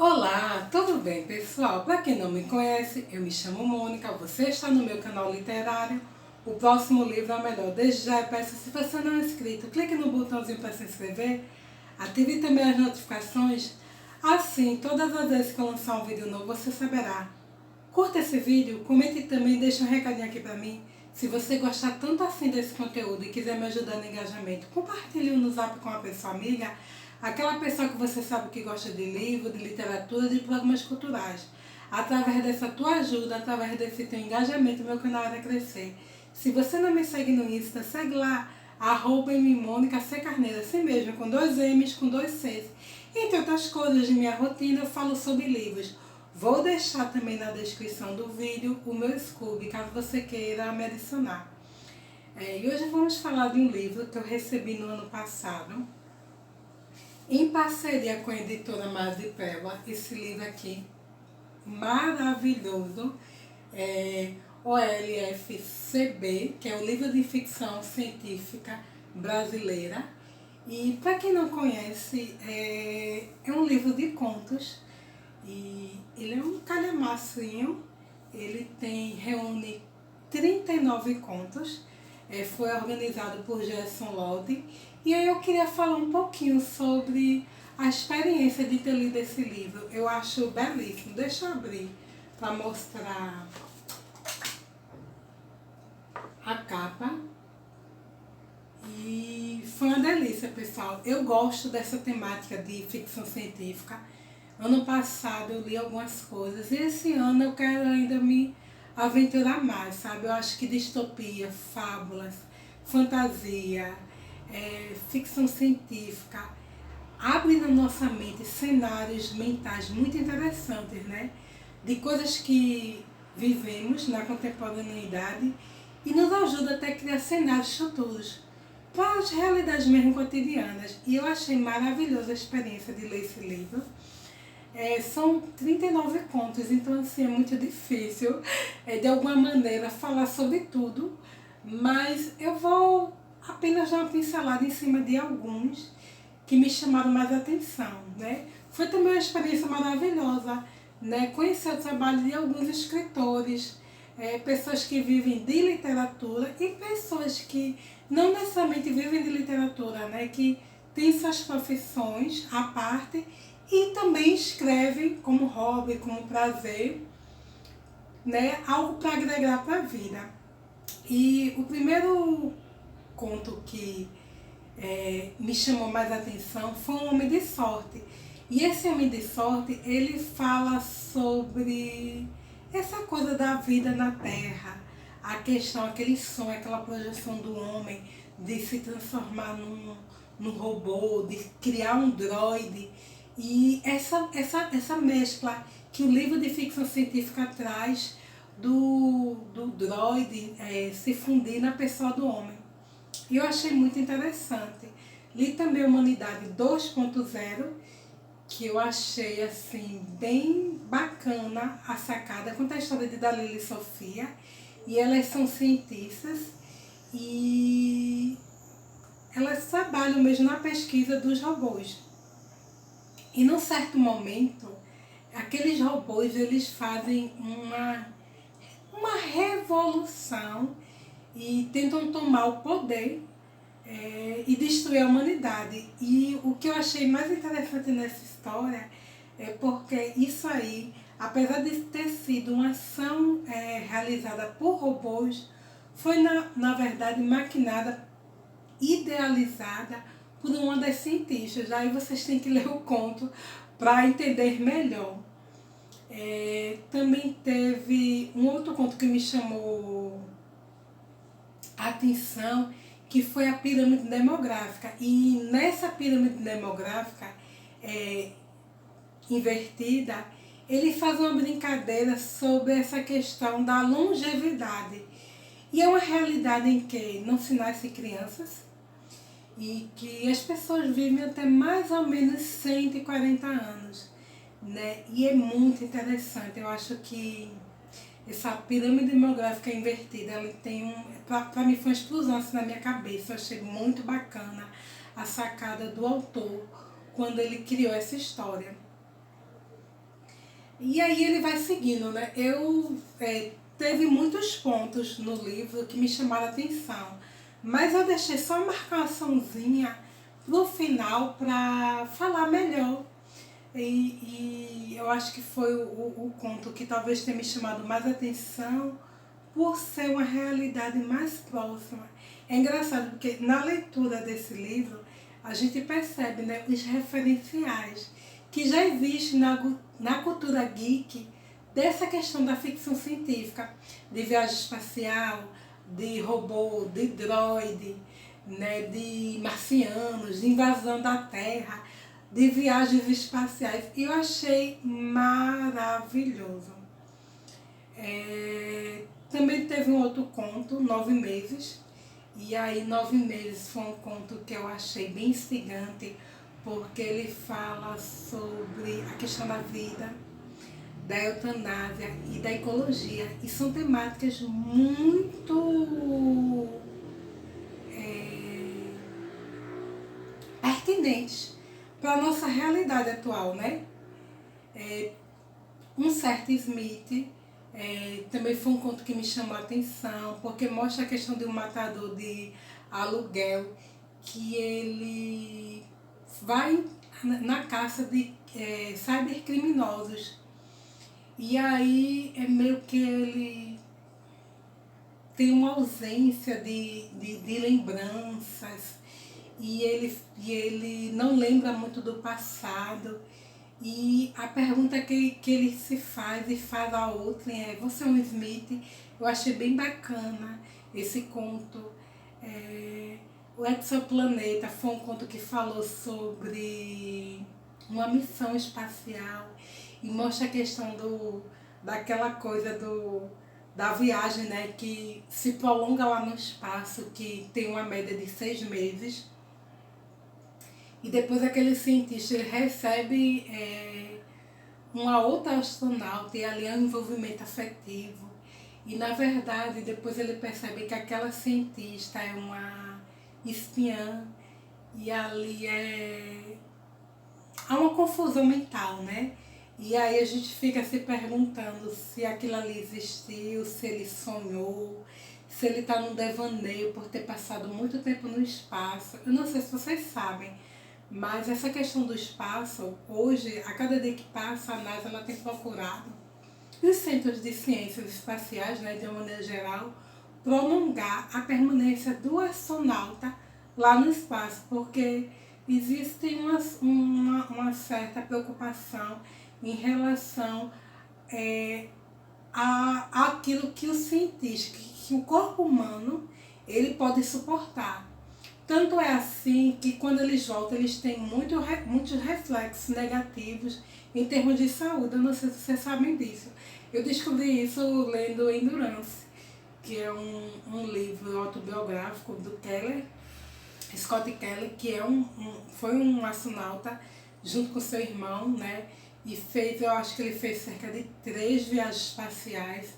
Olá, tudo bem, pessoal? Para quem não me conhece, eu me chamo Mônica, você está no meu canal literário. O próximo livro é o melhor. Desde já eu peço, se você não é inscrito, clique no botãozinho para se inscrever, ative também as notificações, assim, todas as vezes que eu lançar um vídeo novo, você saberá. Curta esse vídeo, comente também, deixa um recadinho aqui para mim. Se você gostar tanto assim desse conteúdo e quiser me ajudar no engajamento, compartilhe no Zap com uma pessoa amiga, aquela pessoa que você sabe que gosta de livro, de literatura, de programas culturais. Através dessa tua ajuda, através desse teu engajamento, meu canal vai crescer. Se você não me segue no Insta, segue lá, @Mônica C. Carneiro, assim mesmo, com 2 M's, com 2 C's. Entre outras coisas de minha rotina, eu falo sobre livros. Vou deixar também na descrição do vídeo o meu Scooby, caso você queira me adicionar. E hoje vamos falar de um livro que eu recebi no ano passado, em parceria com a editora Madrepérola. Esse livro aqui, maravilhoso, OLFCB, que é o livro de ficção científica brasileira. E para quem não conhece, é um livro de contos. E ele é um calhamaçinho, reúne 39 contos, foi organizado por Gerson Lodi. E aí eu queria falar um pouquinho sobre a experiência de ter lido esse livro. Eu acho belíssimo. Deixa eu abrir para mostrar a capa. E foi uma delícia, pessoal. Eu gosto dessa temática de ficção científica. Ano passado eu li algumas coisas e esse ano eu quero ainda me aventurar mais, sabe? Eu acho que distopia, fábulas, fantasia, ficção científica abre na nossa mente cenários mentais muito interessantes, né? De coisas que vivemos na contemporaneidade e nos ajuda até a criar cenários futuros para as realidades mesmo cotidianas. E eu achei maravilhosa a experiência de ler esse livro. São 39 contos, então assim, é muito difícil de alguma maneira falar sobre tudo, mas eu vou apenas dar uma pincelada em cima de alguns que me chamaram mais atenção, né? Foi também uma experiência maravilhosa, né? Conhecer o trabalho de alguns escritores, pessoas que vivem de literatura e pessoas que não necessariamente vivem de literatura, né? Que têm suas profissões à parte e também escrevem como hobby, como prazer, né? Algo para agregar para a vida. E o primeiro conto que me chamou mais atenção foi um Homem de Sorte. E esse Homem de Sorte, ele fala sobre essa coisa da vida na Terra, a questão, aquele sonho, aquela projeção do homem de se transformar num robô, de criar um droide. E essa mescla que o livro de ficção científica traz do droide se fundir na pessoa do homem. E eu achei muito interessante. Li também Humanidade 2.0, que eu achei assim bem bacana a sacada. Conta a história de Dalila e Sofia. E elas são cientistas e elas trabalham mesmo na pesquisa dos robôs. E num certo momento, aqueles robôs eles fazem uma revolução e tentam tomar o poder e destruir a humanidade. E o que eu achei mais interessante nessa história é porque isso aí, apesar de ter sido uma ação realizada por robôs, foi na verdade maquinada, idealizada por uma das cientistas. Aí vocês têm que ler o conto para entender melhor. Também teve um outro conto que me chamou a atenção, que foi a pirâmide demográfica. E nessa pirâmide demográfica invertida, ele faz uma brincadeira sobre essa questão da longevidade. E é uma realidade em que não se nasce crianças e que as pessoas vivem até mais ou menos 140 anos. Né? E é muito interessante. Eu acho que essa pirâmide demográfica invertida, ela tem para mim foi uma explosão assim na minha cabeça. Eu achei muito bacana a sacada do autor quando ele criou essa história. E aí ele vai seguindo, né? Teve muitos pontos no livro que me chamaram a atenção, mas eu deixei só uma marcaçãozinha pro final para falar melhor. E eu acho que foi o conto que talvez tenha me chamado mais atenção por ser uma realidade mais próxima. É engraçado porque na leitura desse livro a gente percebe, né, os referenciais que já existem na cultura geek dessa questão da ficção científica, de viagem espacial, de robô, de droide, né, de marcianos, de invasão da Terra, de viagens espaciais. E eu achei maravilhoso. Também teve um outro conto, 9 meses. E aí 9 meses foi um conto que eu achei bem instigante, porque ele fala sobre a questão da vida, da eutanásia e da ecologia. E são temáticas muito pertinentes para a nossa realidade atual, né? Um certo Smith também foi um conto que me chamou a atenção, porque mostra a questão de um matador de aluguel, que ele vai na caça de cybercriminosos. E aí é meio que ele tem uma ausência de lembranças, e ele não lembra muito do passado. E a pergunta que ele se faz e faz a outra é: você é um Smith? Eu achei bem bacana esse conto. O Exoplaneta foi um conto que falou sobre uma missão espacial e mostra a questão daquela coisa da viagem, né, que se prolonga lá no espaço, que tem uma média de 6 meses. E depois aquele cientista ele recebe uma outra astronauta e ali é um envolvimento afetivo. E na verdade depois ele percebe que aquela cientista é uma espiã, e ali há uma confusão mental, né? E aí a gente fica se perguntando se aquilo ali existiu, se ele sonhou, se ele está num devaneio por ter passado muito tempo no espaço. Eu não sei se vocês sabem, mas essa questão do espaço, hoje, a cada dia que passa, a NASA ela tem procurado, e os centros de ciências espaciais, né, de uma maneira geral, prolongar a permanência do astronauta lá no espaço, porque existe uma certa preocupação em relação àquilo que o cientista, que o corpo humano, ele pode suportar. Tanto é assim que quando eles voltam, eles têm muitos reflexos negativos em termos de saúde. Eu não sei se vocês sabem disso. Eu descobri isso lendo Endurance, que é um livro autobiográfico do Keller, Scott Kelly, que foi um astronauta junto com seu irmão, né? E eu acho que ele fez cerca de 3 viagens espaciais,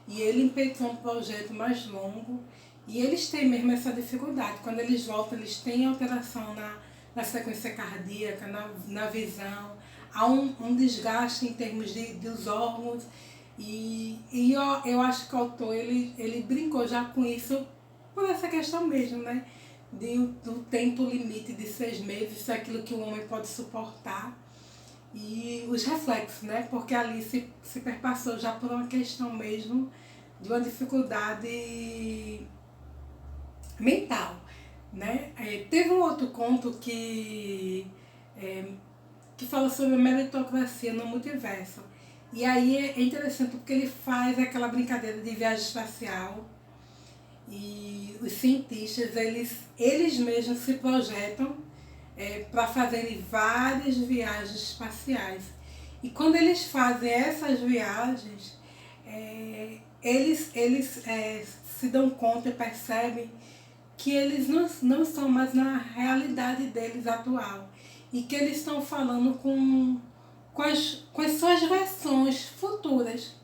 e ele empreendeu um projeto mais longo, e eles têm mesmo essa dificuldade. Quando eles voltam, eles têm alteração na frequência cardíaca, na visão, há um desgaste em termos dos órgãos, e eu acho que o autor ele brincou já com isso por essa questão mesmo, né? Do tempo limite de 6 meses, isso é aquilo que o homem pode suportar. E os reflexos, né? Porque ali se perpassou já por uma questão mesmo de uma dificuldade mental, né? Teve um outro conto que fala sobre a meritocracia no multiverso. E aí é interessante porque ele faz aquela brincadeira de viagem espacial, e os cientistas, eles mesmos se projetam para fazerem várias viagens espaciais. E quando eles fazem essas viagens, eles se dão conta e percebem que eles não estão mais na realidade deles atual, e que eles estão falando com as suas versões futuras.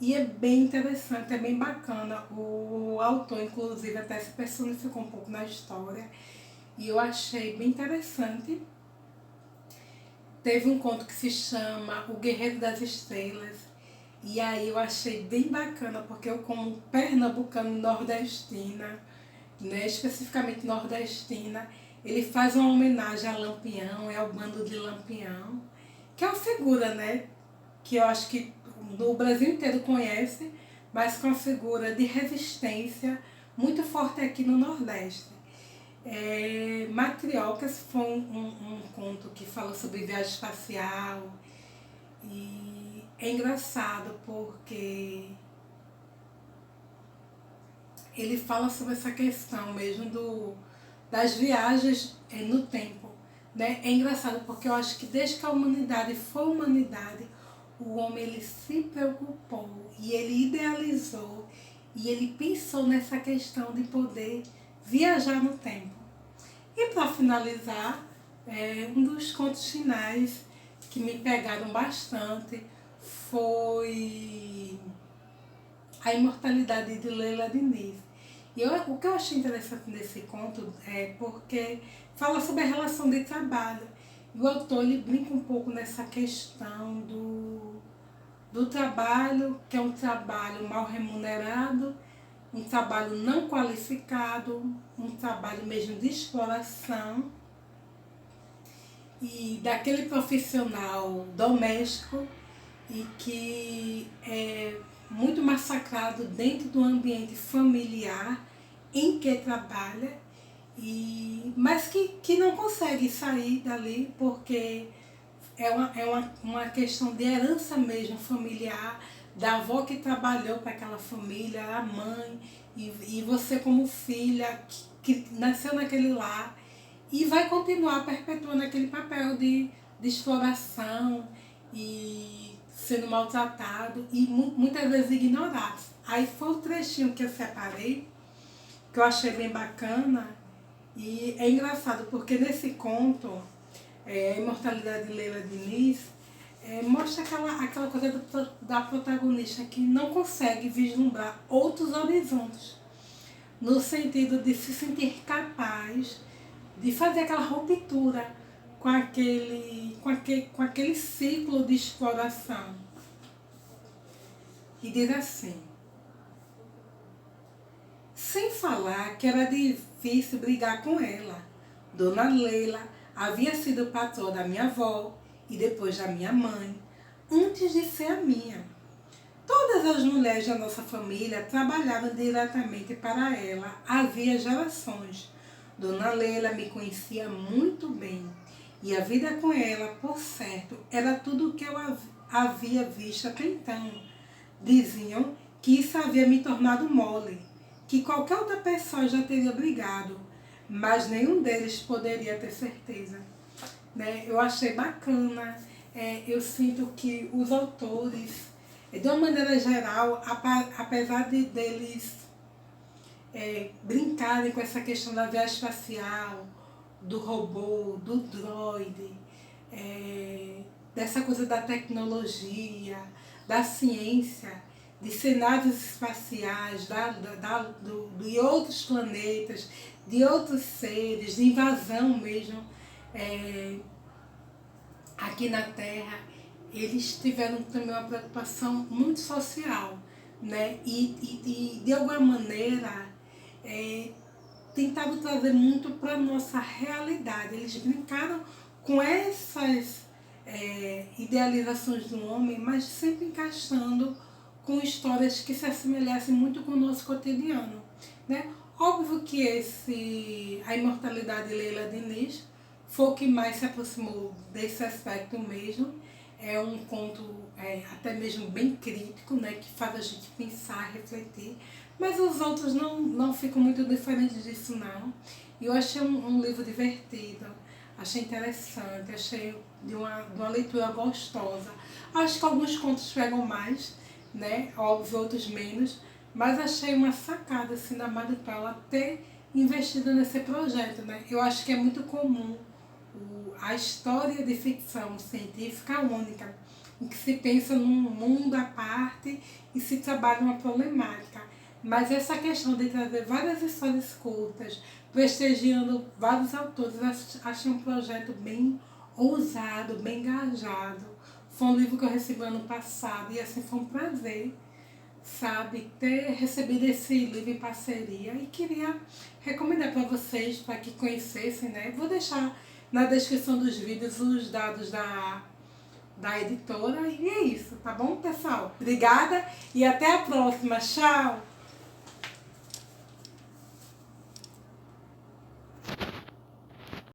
E é bem interessante, é bem bacana. O autor, inclusive, até se personificou um pouco na história. E eu achei bem interessante. teve um conto que se chama O Guerreiro das Estrelas. E aí eu achei bem bacana, porque eu, como pernambucana nordestina, né, especificamente nordestina, ele faz uma homenagem a Lampião, é o bando de Lampião, que é uma figura, né, que eu acho que o Brasil inteiro conhece, mas com uma figura de resistência muito forte aqui no Nordeste. Matriocas foi um conto que fala sobre viagem espacial, e é engraçado porque ele fala sobre essa questão mesmo das viagens no tempo. Né? É engraçado porque eu acho que desde que a humanidade foi humanidade, o homem ele se preocupou e ele idealizou e ele pensou nessa questão de poder viajar no tempo. E para finalizar, um dos contos finais que me pegaram bastante foi A Imortalidade de Leila Diniz. E o que eu achei interessante nesse conto é porque fala sobre a relação de trabalho. E o autor ele brinca um pouco nessa questão do trabalho, que é um trabalho mal remunerado, um trabalho não qualificado, um trabalho mesmo de exploração, e daquele profissional doméstico e que é muito massacrado dentro do ambiente familiar em que trabalha, mas que não consegue sair dali porque é uma questão de herança mesmo familiar, da avó que trabalhou para aquela família, a mãe, e você como filha que nasceu naquele lar e vai continuar perpetuando aquele papel de exploração e sendo maltratado e muitas vezes ignorado. Aí foi o trechinho que eu separei, que eu achei bem bacana, e é engraçado porque nesse conto, A Imortalidade de Leila Diniz, mostra aquela coisa da protagonista que não consegue vislumbrar outros horizontes, no sentido de se sentir capaz de fazer aquela ruptura com aquele ciclo de exploração. E diz assim: sem falar que era difícil brigar com ela. Dona Leila havia sido patroa da minha avó e depois da minha mãe, antes de ser a minha. Todas as mulheres da nossa família trabalhavam diretamente para ela havia gerações. Dona Leila me conhecia muito bem e a vida com ela, por certo, era tudo o que eu havia visto até então. Diziam que isso havia me tornado mole, que qualquer outra pessoa já teria brigado, mas nenhum deles poderia ter certeza. Né? Eu achei bacana, eu sinto que os autores, de uma maneira geral, apesar deles brincarem com essa questão da viagem espacial, do robô, do droide, dessa coisa da tecnologia, da ciência, de cenários espaciais, de outros planetas, de outros seres, de invasão mesmo aqui na Terra, eles tiveram também uma preocupação muito social, né? E de alguma maneira tentaram trazer muito para a nossa realidade. Eles brincaram com essas idealizações do homem, mas sempre encaixando com histórias que se assemelhassem muito com o nosso cotidiano. Né? Óbvio que A Imortalidade de Leila Diniz foi o que mais se aproximou desse aspecto mesmo. É um conto até mesmo bem crítico, né, que faz a gente pensar, refletir, mas os outros não ficam muito diferentes disso não. E eu achei um livro divertido, achei interessante, achei de uma leitura gostosa. Acho que alguns contos pegam mais, né, óbvio, outros menos, mas achei uma sacada assim da Maripela ter investido nesse projeto. Né? Eu acho que é muito comum a história de ficção científica única, em que se pensa num mundo à parte e se trabalha uma problemática. Mas essa questão de trazer várias histórias curtas, prestigiando vários autores, achei um projeto bem ousado, bem engajado. Foi um livro que eu recebi ano passado e assim foi um prazer, sabe, ter recebido esse livro em parceria e queria recomendar para vocês, para que conhecessem, né? Vou deixar na descrição dos vídeos os dados da editora e é isso, tá bom, pessoal? Obrigada e até a próxima. Tchau!